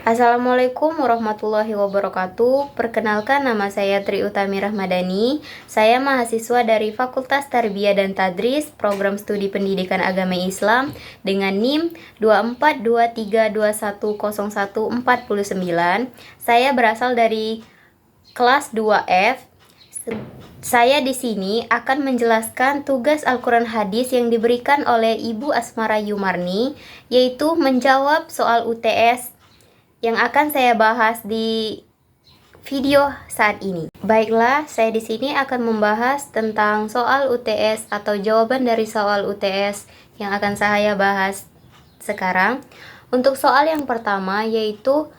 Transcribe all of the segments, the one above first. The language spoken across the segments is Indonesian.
Assalamualaikum warahmatullahi wabarakatuh. Perkenalkan, nama saya Tri Utami Rahmadani. Saya mahasiswa dari Fakultas Tarbiyah dan Tadris, Program Studi Pendidikan Agama Islam dengan NIM 2423210149. Saya berasal dari kelas 2F. Saya di sini akan menjelaskan tugas Al-Quran Hadis yang diberikan oleh Ibu Asmara Yumarni, yaitu menjawab soal UTS yang akan saya bahas di video saat ini. Baiklah, saya di sini akan membahas tentang soal UTS atau jawaban dari soal UTS yang akan saya bahas sekarang. Untuk soal yang pertama, yaitu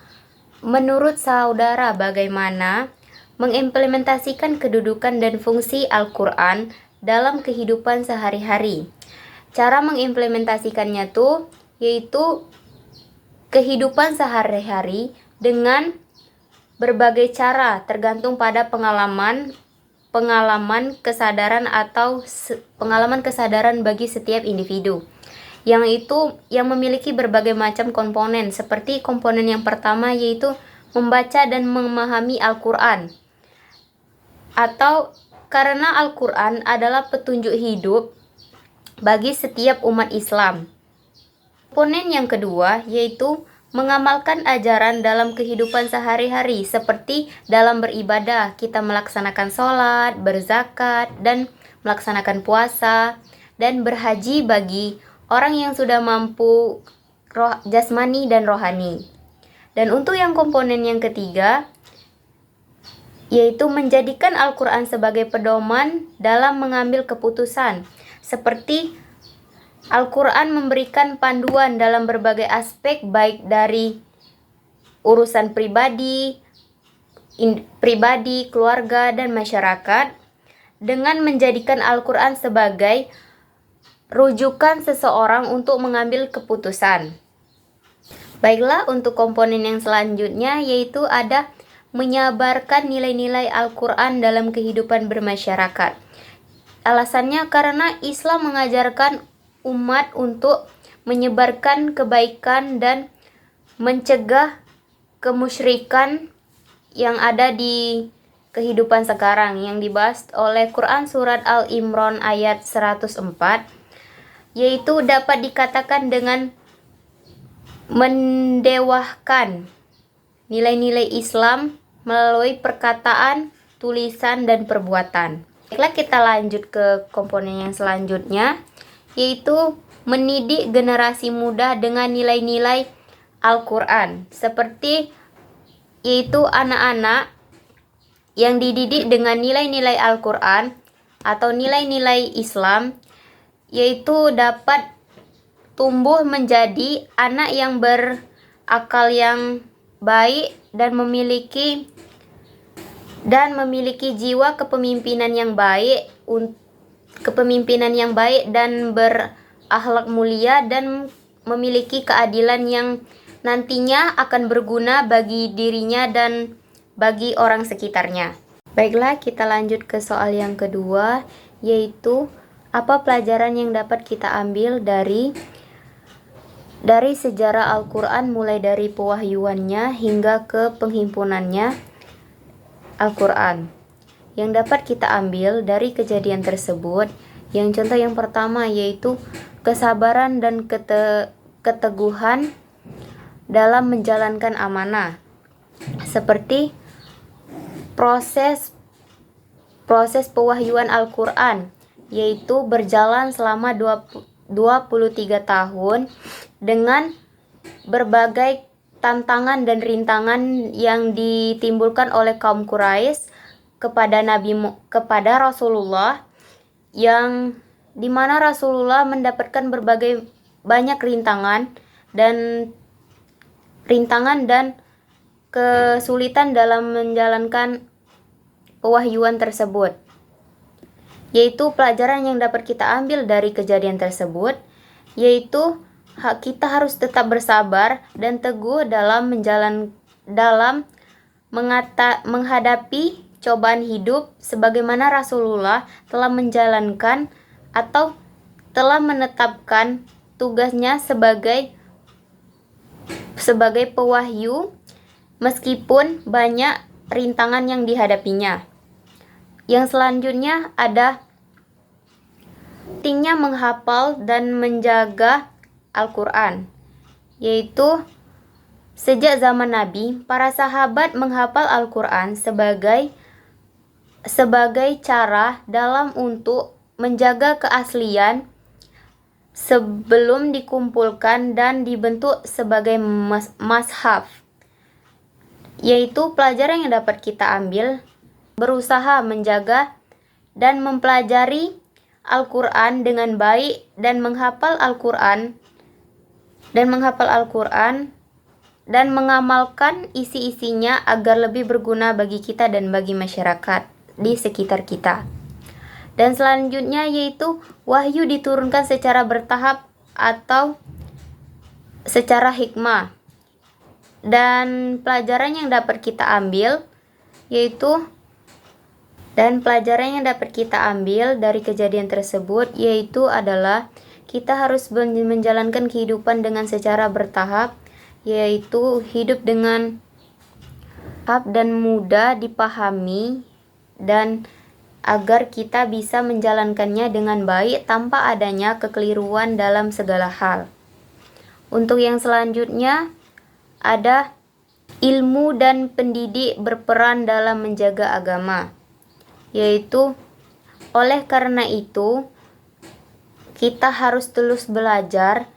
menurut saudara bagaimana mengimplementasikan kedudukan dan fungsi Al-Quran dalam kehidupan sehari-hari. Cara mengimplementasikannya tuh yaitu kehidupan sehari-hari dengan berbagai cara, tergantung pada pengalaman kesadaran atau pengalaman kesadaran bagi setiap individu. Yang memiliki berbagai macam komponen, seperti komponen yang pertama yaitu membaca dan memahami Al-Quran. Atau karena Al-Quran adalah petunjuk hidup bagi setiap umat Islam. Komponen yang kedua yaitu mengamalkan ajaran dalam kehidupan sehari-hari, seperti dalam beribadah, kita melaksanakan sholat, berzakat, dan melaksanakan puasa, dan berhaji bagi orang yang sudah mampu jasmani dan rohani. Dan untuk yang komponen yang ketiga, yaitu menjadikan Al-Quran sebagai pedoman dalam mengambil keputusan, seperti Al-Quran memberikan panduan dalam berbagai aspek, baik dari urusan pribadi, keluarga, dan masyarakat, dengan menjadikan Al-Quran sebagai rujukan seseorang untuk mengambil keputusan. Baiklah, untuk komponen yang selanjutnya yaitu ada menyabarkan nilai-nilai Al-Quran dalam kehidupan bermasyarakat. Alasannya karena Islam mengajarkan umat untuk menyebarkan kebaikan dan mencegah kemusyrikan yang ada di kehidupan sekarang, yang dibahas oleh Quran Surat Al-Imran ayat 104, yaitu dapat dikatakan dengan mendewahkan nilai-nilai Islam melalui perkataan, tulisan, dan perbuatan. Baiklah, kita lanjut ke komponen yang selanjutnya, yaitu mendidik generasi muda dengan nilai-nilai Al-Quran, seperti yaitu anak-anak yang dididik dengan nilai-nilai Al-Quran atau nilai-nilai Islam, yaitu dapat tumbuh menjadi anak yang berakal yang baik dan memiliki jiwa kepemimpinan yang baik dan berakhlak mulia, dan memiliki keadilan yang nantinya akan berguna bagi dirinya dan bagi orang sekitarnya. Baiklah, kita lanjut ke soal yang kedua, yaitu apa pelajaran yang dapat kita ambil dari sejarah Al-Quran, mulai dari pewahyuannya hingga ke penghimpunannya Al-Quran. Yang dapat kita ambil dari kejadian tersebut, yang contoh yang pertama yaitu kesabaran dan keteguhan dalam menjalankan amanah, seperti proses pewahyuan Al-Quran, yaitu berjalan selama 23 tahun dengan berbagai tantangan dan rintangan yang ditimbulkan oleh kaum Quraisy kepada Rasulullah, yang dimana Rasulullah mendapatkan berbagai banyak rintangan dan kesulitan dalam menjalankan pewahyuan tersebut. Yaitu pelajaran yang dapat kita ambil dari kejadian tersebut, yaitu kita harus tetap bersabar dan teguh dalam menghadapi cobaan hidup, sebagaimana Rasulullah telah menjalankan atau telah menetapkan tugasnya sebagai sebagai pewahyu meskipun banyak rintangan yang dihadapinya. Yang selanjutnya ada pentingnya menghafal dan menjaga Al-Quran, yaitu sejak zaman Nabi, para sahabat menghafal Al-Quran sebagai cara dalam untuk menjaga keaslian sebelum dikumpulkan dan dibentuk sebagai mashaf, yaitu pelajaran yang dapat kita ambil berusaha menjaga dan mempelajari Al-Quran dengan baik dan menghafal Al-Quran dan mengamalkan isi-isinya agar lebih berguna bagi kita dan bagi masyarakat di sekitar kita. Dan selanjutnya yaitu wahyu diturunkan secara bertahap atau secara hikmah. Dan pelajaran yang dapat kita ambil dari kejadian tersebut yaitu adalah kita harus menjalankan kehidupan dengan secara bertahap, yaitu hidup dengan dan mudah dipahami, dan agar kita bisa menjalankannya dengan baik tanpa adanya kekeliruan dalam segala hal. Untuk yang selanjutnya ada ilmu dan pendidik berperan dalam menjaga agama, yaitu oleh karena itu kita harus terus belajar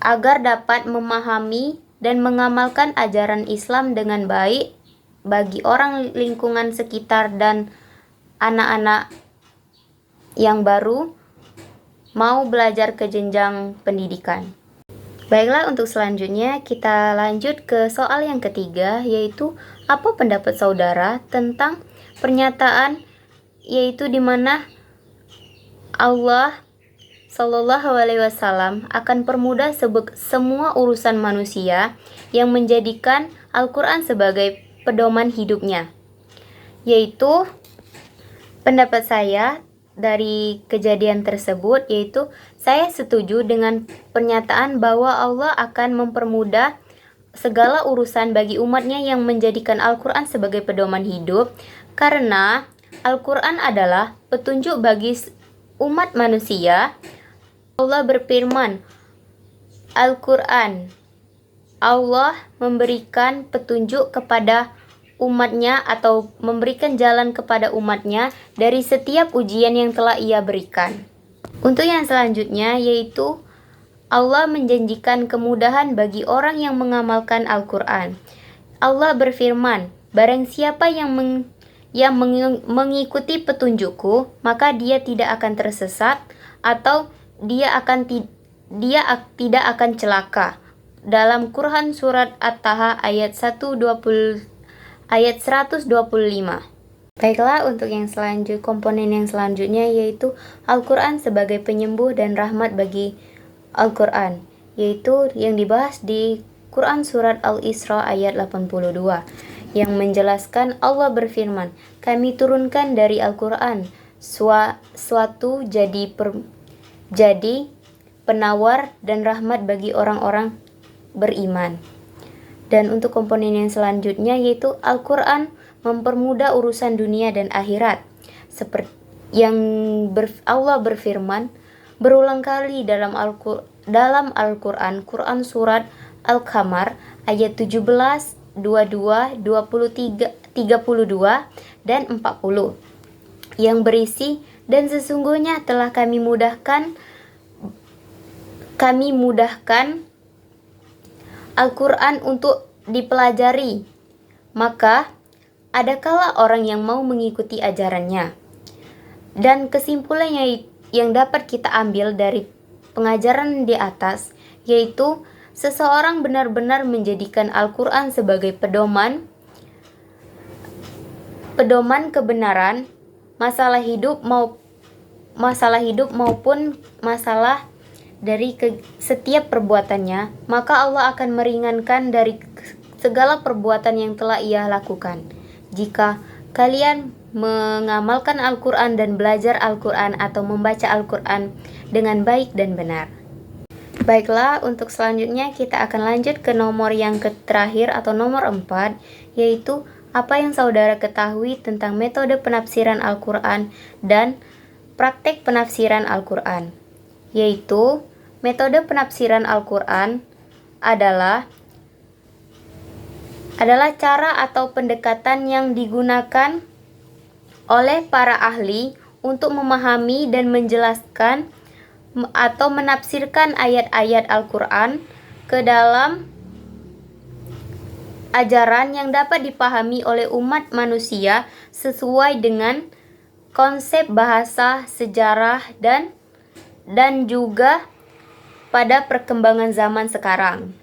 agar dapat memahami dan mengamalkan ajaran Islam dengan baik bagi orang lingkungan sekitar dan anak-anak yang baru mau belajar ke jenjang pendidikan. Baiklah, untuk selanjutnya kita lanjut ke soal yang ketiga, yaitu apa pendapat saudara tentang pernyataan yaitu di mana Allah Shallallahu Alaihi Wasallam akan permudah semua urusan manusia yang menjadikan Al-Quran sebagai pedoman hidupnya. Yaitu pendapat saya dari kejadian tersebut, yaitu saya setuju dengan pernyataan bahwa Allah akan mempermudah segala urusan bagi umatnya yang menjadikan Al-Quran sebagai pedoman hidup, karena Al-Quran adalah petunjuk bagi umat manusia. Allah berfirman, Al-Quran, Allah memberikan petunjuk kepada umatnya atau memberikan jalan kepada umatnya dari setiap ujian yang telah ia berikan. Untuk yang selanjutnya yaitu Allah menjanjikan kemudahan bagi orang yang mengamalkan Al-Quran. Allah berfirman, barang siapa yang mengikuti petunjukku, maka dia tidak akan tersesat atau dia tidak akan celaka. Dalam Quran surat At-Taha ayat 125. Baiklah, untuk yang komponen yang selanjutnya yaitu Al-Quran sebagai penyembuh dan rahmat bagi Al-Quran, yaitu yang dibahas di Quran surat Al-Isra ayat 82, yang menjelaskan Allah berfirman, kami turunkan dari Al-Quran suatu jadi penawar dan rahmat bagi orang-orang beriman. Dan untuk komponen yang selanjutnya yaitu Al-Quran mempermudah urusan dunia dan akhirat. Seperti yang Allah berfirman berulang kali dalam Al-Quran, Quran surat Al-Qamar ayat 17, 22, 23, 32 dan 40 yang berisi, dan sesungguhnya telah kami mudahkan Al-Quran untuk dipelajari, maka adakala orang yang mau mengikuti ajarannya. Dan kesimpulannya yang dapat kita ambil dari pengajaran di atas, yaitu seseorang benar-benar menjadikan Al-Quran sebagai pedoman kebenaran, masalah hidup maupun masalah dari setiap perbuatannya, maka Allah akan meringankan dari segala perbuatan yang telah ia lakukan. Jika kalian mengamalkan Al-Quran dan belajar Al-Quran atau membaca Al-Quran dengan baik dan benar. Baiklah, untuk selanjutnya kita akan lanjut ke nomor yang terakhir atau nomor 4, yaitu apa yang saudara ketahui tentang metode penafsiran Al-Quran dan praktek penafsiran Al-Quran. Yaitu, metode penafsiran Al-Quran adalah cara atau pendekatan yang digunakan oleh para ahli untuk memahami dan menjelaskan atau menafsirkan ayat-ayat Al-Quran ke dalam ajaran yang dapat dipahami oleh umat manusia sesuai dengan konsep bahasa, sejarah, dan juga pada perkembangan zaman sekarang.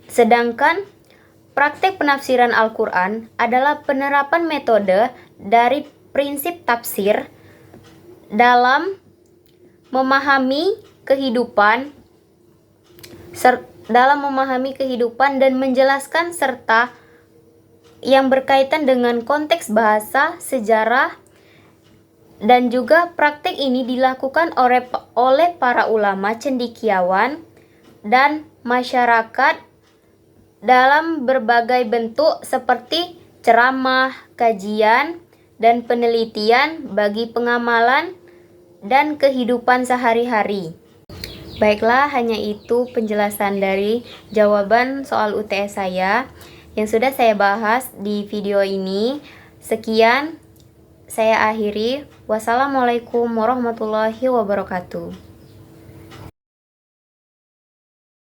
Sedangkan praktek penafsiran Al-Quran adalah penerapan metode dari prinsip tafsir dalam memahami kehidupan dan menjelaskan serta yang berkaitan dengan konteks bahasa, sejarah, dan juga praktek ini dilakukan oleh para ulama cendekiawan dan masyarakat dalam berbagai bentuk seperti ceramah, kajian, dan penelitian bagi pengamalan dan kehidupan sehari-hari. Baiklah, hanya itu penjelasan dari jawaban soal UTS saya yang sudah saya bahas di video ini. Sekian, saya akhiri. Wassalamualaikum warahmatullahi wabarakatuh.